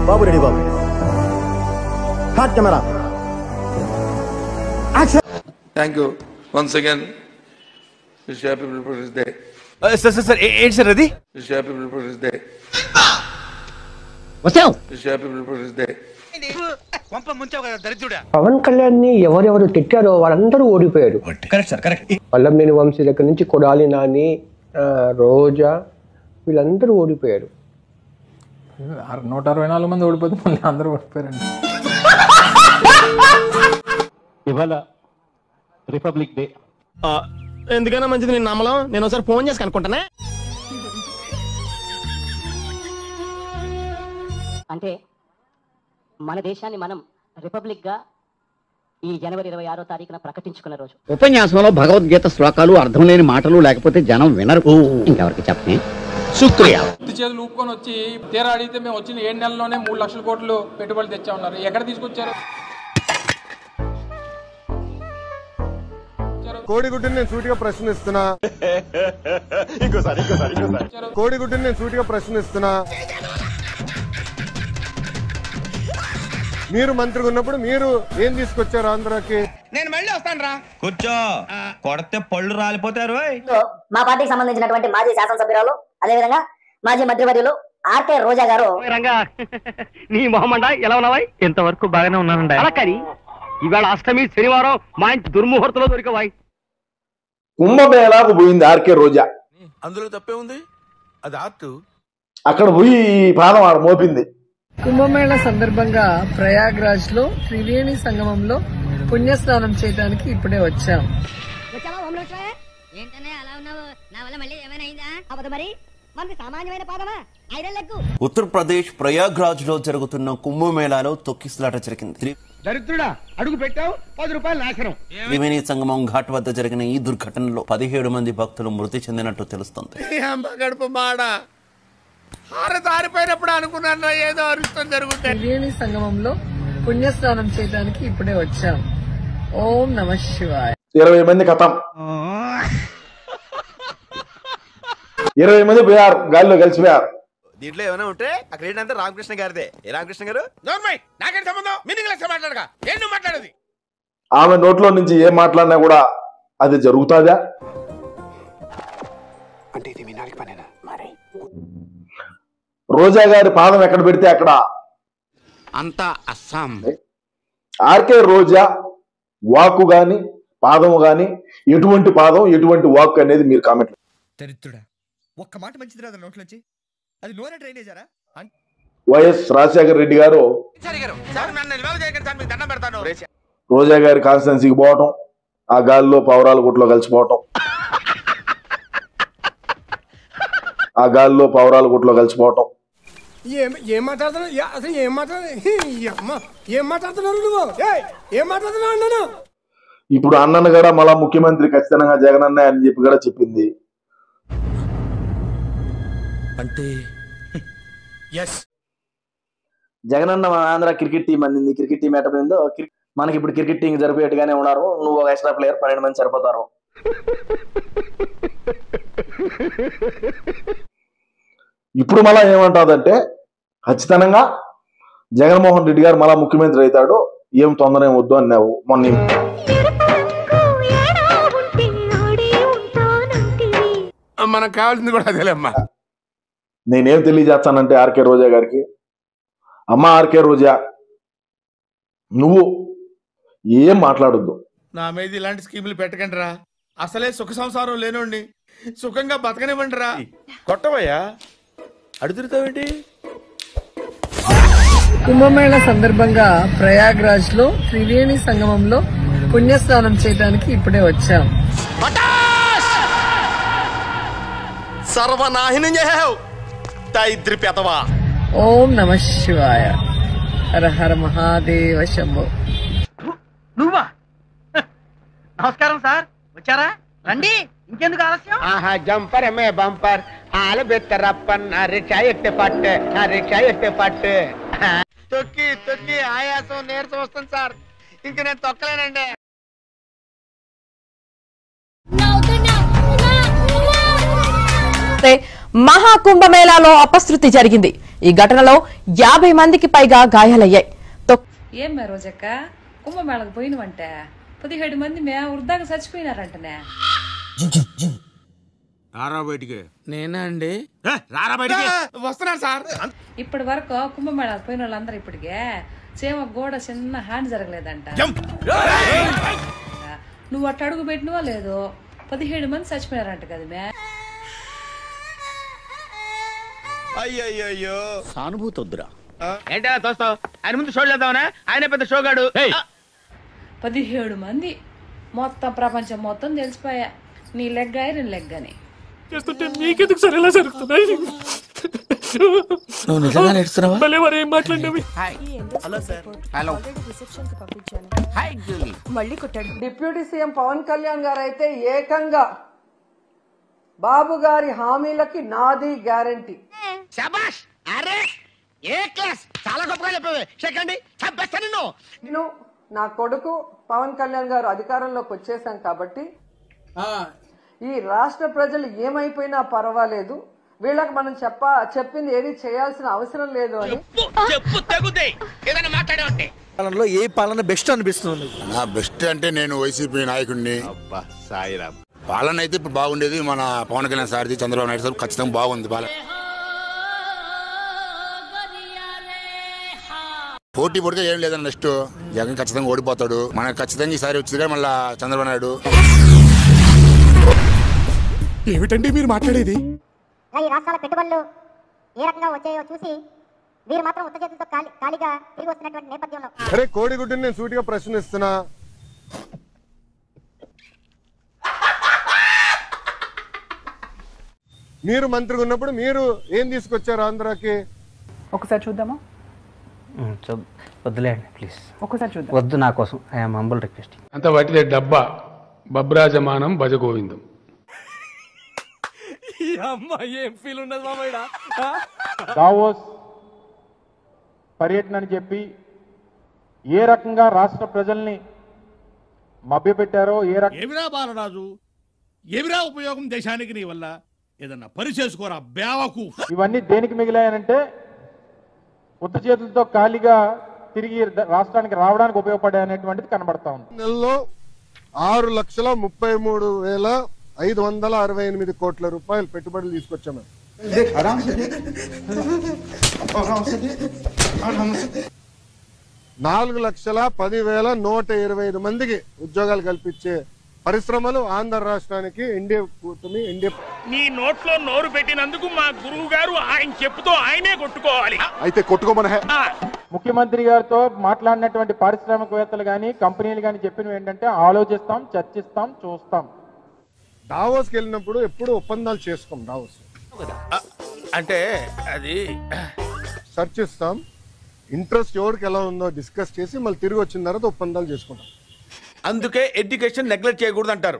బాబు ready బాబు. Hot camera action. Thank you once again. Wish happy people's day. Sir ఏంటి sir అది? Wish happy people's day. వచ్చావు. Wish happy people's day. Pawan Kalyan ని ఎవరెవరు తిట్టారో వాళ్ళందరూ ఓడిపోయారు. Correct sir, correct. Vallabhaneni Vamsi దగ్గర నుంచి కొడాలి నాని, రోజా, వీళ్ళందరూ ఓడిపోయారు. 164 మంది ఓడిపోతే మళ్ళీ అందరూ ఓడిపోయారండి. ఇవాళ రిపబ్లిక్ డే. ఎందుకైనా మంచిది నేను నమ్మలం. నేను ఒకసారి ఫోన్ చేసి కనుక్కుంటానే. అంటే మన దేశాన్ని మనం రిపబ్లిక్ గా ఈ జనవరి 26వ తారీఖున ప్రకటించుకున్న రోజు. ఉపన్యాసంలో భగవద్గీత శ్లోకాలు అర్థం లేని మాటలు లేకపోతే జనం వినరు. ఇంకెవరికి చెప్పని శుక్రియా. చేతులు ఊపుకొని వచ్చి తీరా అడిగితే మేము వచ్చిన 7 నెలల్లోనే 3 లక్షల కోట్లు పెట్టుబడులు తెచ్చా ఉన్నారు. ఎక్కడ తీసుకొచ్చారు? కోడిగుడ్డుని నేను సూటిగా ప్రశ్నిస్తున్నా. కోడిగుడ్డుని నేను సూటిగా ప్రశ్నిస్తున్నా. మీరు మంత్రిగా ఉన్నప్పుడు మీరు ఏం తీసుకొచ్చారు ఆంధ్రాకి? నేను మళ్ళీ వస్తాను రా. కూర్చో, కొడితే పళ్ళు రాలిపోతారు. మా పార్టీకి సంబంధించినటువంటి మాజీ శాసనసభ్యురాలు, అదేవిధంగా మాజీ మంత్రివర్యులు ఆర్కే రోజా గారు. నీ మొహమండ ఎలా ఉన్నావా? ఇంతవరకు బాగానే ఉన్నానండి. అలా కానీ ఇవాళ అష్టమి శనివారం మా ఇంటి దుర్ముహూర్తంలో దొరికవాయి. కుంభమేళాకు పోయింది ఆర్కే రోజా. అందులో తప్పే ఉంది, అది ఆర్ట్. అక్కడ పోయి పాదం ఆడ మోపింది. కుంభమేళ సందర్భంగా ప్రయాగ్రాజ్ లో త్రివేణి సంగమంలో పుణ్యస్నానం చేయడానికి ఇప్పుడే వచ్చాం. ఉత్తరప్రదేశ్ ప్రయాగ్రాజ్ లో జరుగుతున్న కుంభమేళాలో తొక్కిసలాట జరిగింది. దరిద్రుడా, అడుగు పెట్టావు, 10 రూపాయలు నాశనం. త్రివేణి సంగమం ఘాట్ వద్ద జరిగిన ఈ దుర్ఘటనలో 17 మంది భక్తులు మృతి చెందినట్టు తెలుస్తోంది. అనుకున్నాను ఏదో అరుష్టం జరుగుతుంది. త్రివేణి సంగమంలో పుణ్యస్నానం చేయడానికి ఇప్పుడే వచ్చాం. ఓం నమః శివాయ. 20 మంది కథం. 20 మంది పోయారు, గాలిలో కలిసిపోయారు. దీంట్లో ఏమైనా ఉంటే అక్కడ ఏంటంటే రామకృష్ణ గారిదే. ఏ రామకృష్ణ గారు? నాకేం సంబంధం? మీనింగ్ లెస్ మాట్లాడగా ఏం మాట్లాడేది? ఆమె నోట్లో నుంచి ఏం మాట్లాడినా కూడా అది జరుగుతుందా? అంటే ఇది వినాలి పనేనా మరి? రోజా గారి పాదం ఎక్కడ పెడితే అక్కడ అంతా అస్సాం. ఆర్కే రోజా వాక్కు గాని పాదము గాని ఎటువంటి పాదం ఎటువంటి వాక్కు అనేది మీరు కామెంట్. దరిద్రుడా, ఒక్క మాట మంచిది రాదు నోట్లోంచి. అది నోరే డ్రైనేజరా? వైఎస్ రాజశేఖర రెడ్డి గారు రోజా గారి కాన్స్టిట్యున్సీకి పోవటం, ఆ గాలిలో పౌరాల గుట్లో కలిసిపోవటం, ఆ గాలిలో పౌరాల గుట్లో కలిసిపోవటం. ఏం మాట్లాడుతున్నావు అసలు? ఏం మాట్లాడుతున్నావు నువ్వు? ఏం మాట్లాడుతున్నావు అన్నాను? ఇప్పుడు అన్నను కూడా మళ్ళా ముఖ్యమంత్రి ఖచ్చితంగా జగన్ అన్న అని చెప్పి కూడా చెప్పింది. అంటే జగనన్న ఆంధ్ర క్రికెట్ టీం అందింది. క్రికెట్ టీం ఎట్టపోయిందో మనకి ఇప్పుడు క్రికెట్ టీం జరిపేట్టుగానే ఉన్నారు. నువ్వు ఒక ఎక్స్ట్రా ప్లేయర్ 12 మంది సరిపోతారు. ఇప్పుడు మళ్ళా ఏమంటాదంటే ఖచ్చితంగా జగన్మోహన్ రెడ్డి గారు మళ్ళా ముఖ్యమంత్రి అవుతాడు, ఏం తొందర ఏం వద్దు అన్నావు మొన్న. మనకు కావాల్సింది కూడా అదేలేమ్మా. నేనేం తెలియజేస్తానంటే ఆర్కే రోజా గారికి, అమ్మ ఆర్కే రోజా, నువ్వు ఏం మాట్లాడొద్దు. నా మీద ఇలాంటి స్కీములు పెట్టకండి రా. అసలే సుఖ సంసారం లేనోండి, సుఖంగా బతకనివ్వండి రా. కొట్టవయ్యా, అడుగుతావేంటి? కుంభమేళ సందర్భంగా ప్రయాగ్రాజ్ లో త్రివేణి సంగమంలో పుణ్యస్నానం చేయడానికి ఇప్పుడే వచ్చాం. సర్వనాశనం చేసావు దరిద్రి పెదవా. ఓం నమః శివాయ. హర హర మహాదేవ శంభో. నువ్వా? నమస్కారం సార్, వచ్చారా? రండి, ఇంకెందుకు ఆలస్యం? జంపర్ మే బంపర్ ఆలు బెత్తరప్పన్ రిక్షా ఎట్టే పట్టు, రిక్షా ఎట్టే పట్టు. తొక్కి తొక్కి ఆయాసం నీరసం వస్తుంది సార్. ఇంక నేను తొక్కలేనండి. మహాకుంభమేళాలో అపశృతి జరిగింది. ఈ ఘటనలో 50 మందికి పైగా గాయాలయ్యాయి. ఏం మే రోజక్క కుంభమేళకు పోయినవంటే 17 మంది మే వృద్ధాగా చచ్చిపోయినారంటనే. రారా బయటికి. నేనా అండి? రారా బయటికి. వస్తున్నాను సార్. ఇప్పటి వరకు కుంభమేళకు పోయిన వాళ్ళందరూ ఇప్పటికే చేమ గోడ చిన్న హాని జరగలేదంట. నువ్వు అట్టు అడుగు పెట్టినవా లేదు 17 మంది చచ్చిపోయారంట కదా మే. అయ్యయ్యో సానుభూతి వద్దురా. ఏంటా తోస్తావు? ఆయన ముందు షో చేద్దామనా? ఆయన పెద్ద షోగాడు. 17 మంది మొత్తం ప్రపంచం మొత్తం తెలిసిపోయా నీ లెగ్ ఐరన్ లెగ్ అని. చేస్తుంటే మీకెందుకు సార్ ఎలా జరుగుతున్నాయి? నువ్వు నిజంగా నేర్చుతున్నావా? భలే మరి ఏం మాట్లాడినవి. Hello sir. Hello. Hi Julie. మళ్ళీ కొట్టాడు. డిప్యూటీ సీఎం పవన్ కళ్యాణ్ గారు అయితే ఏకంగా బాబు గారి హామీలకి నాది గ్యారంటీ. శభాష్. అరే ఏ క్లాస్, చాలా గొప్పగా చెప్పావే. చెక్కండి చంపేస్తాను. నేను నా కొడుకు పవన్ కళ్యాణ్ గారు అధికారంలోకి వచ్చేసాం కాబట్టి ఈ రాష్ట్ర ప్రజలు ఏమైపోయినా పర్వాలేదు, వీళ్ళకి మనం చెప్పింది ఏది చేయాల్సిన అవసరం లేదు అని. పాలనలో ఏ పాలన బెస్ట్ అనిపిస్తుంది? నా బెస్ట్ అంటే నేను వైసీపీ నాయకుడిని. పాలన అయితే ఇప్పుడు బాగుండేది. మన పవన్ కళ్యాణ్ సార్ది, చంద్రబాబు నాయుడు సార్ ఖచ్చితంగా బాగుంది పాలన. పోటీ పడితే ఏం లేదండి. నెక్స్ట్ జగన్ ఖచ్చితంగా ఓడిపోతాడు. మనకు ఖచ్చితంగా ఈసారి వచ్చిందిగా మళ్ళా చంద్రబాబు నాయుడు. ఏమిటండి మీరు మాట్లాడేది? ఈ రాష్ట్రాల పెట్టుబడులు ఏ రకంగా వచ్చాయో చూసి వీరు మాత్రం ఉత్త చేతులతో ఖాళీగా తిరిగి వస్తున్నటువంటి నేపథ్యంలో అరే కోడిగుడ్డుని నేను సూటిగా ప్రశ్నిస్తున్నా. మీరు మంత్రిగా ఉన్నప్పుడు మీరు ఏం తీసుకొచ్చారు ఆంధ్రాకి? ఒకసారి చూద్దామా? వద్దులేండి ప్లీజ్. ఒకసారి చూద్దాం. వద్దు, నా కోసం ఐఎమ్ హంబుల్ రిక్వెస్టింగ్. అంత వాటిదే డబ్బా బబ్రాజమానం భజగోవిందం. ఏం ఫీల్ ఉండదు మామయ్య. దావోస్ పర్యటన అని చెప్పి ఏ రకంగా రాష్ట్ర ప్రజల్ని మభ్యపెట్టారో, ఏమిరా బాలరాజు, ఏమిరా ఉపయోగం దేశానికి నీ వల్ల? ఏదన్నా పని చేసుకోరా బేవకు. ఇవన్నీ దేనికి మిగిలాయనంటే ఉత్త చేతులతో ఖాళీగా తిరిగి రాష్ట్రానికి రావడానికి ఉపయోగపడాయనేటువంటిది కనబడతా ఉంది. నెలలో 6,33,568 కోట్ల రూపాయలు పెట్టుబడులు తీసుకొచ్చాము. 4,10,125 మందికి ఉద్యోగాలు కల్పించే పరిశ్రమలు ఆంధ్ర రాష్ట్రానికి ఎన్డీఏ కూటమి నీ నోట్లో నోరు పెట్టినందుకు మా గురువు గారు ఆయన చెప్పుతో ఆయనే కొట్టుకోవాలి. అయితే కొట్టుకోమనే. ముఖ్యమంత్రి గారితో మాట్లాడినటువంటి పారిశ్రామికవేత్తలు కానీ కంపెనీలు కానీ చెప్పినవి ఏంటంటే ఆలోచిస్తాం, చర్చిస్తాం, చూస్తాం. దావోస్కి వెళ్ళినప్పుడు ఎప్పుడు ఒప్పందాలు చేసుకోం. దావోస్ అంటే అది చర్చిస్తాం, ఇంట్రెస్ట్ ఎవరికి ఎలా ఉందో డిస్కస్ చేసి మళ్ళీ తిరిగి వచ్చిన తర్వాత ఒప్పందాలు చేసుకుంటాం. అందుకే ఎడ్యుకేషన్ నెగ్లెక్ట్ చేయకూడదు అంటారు.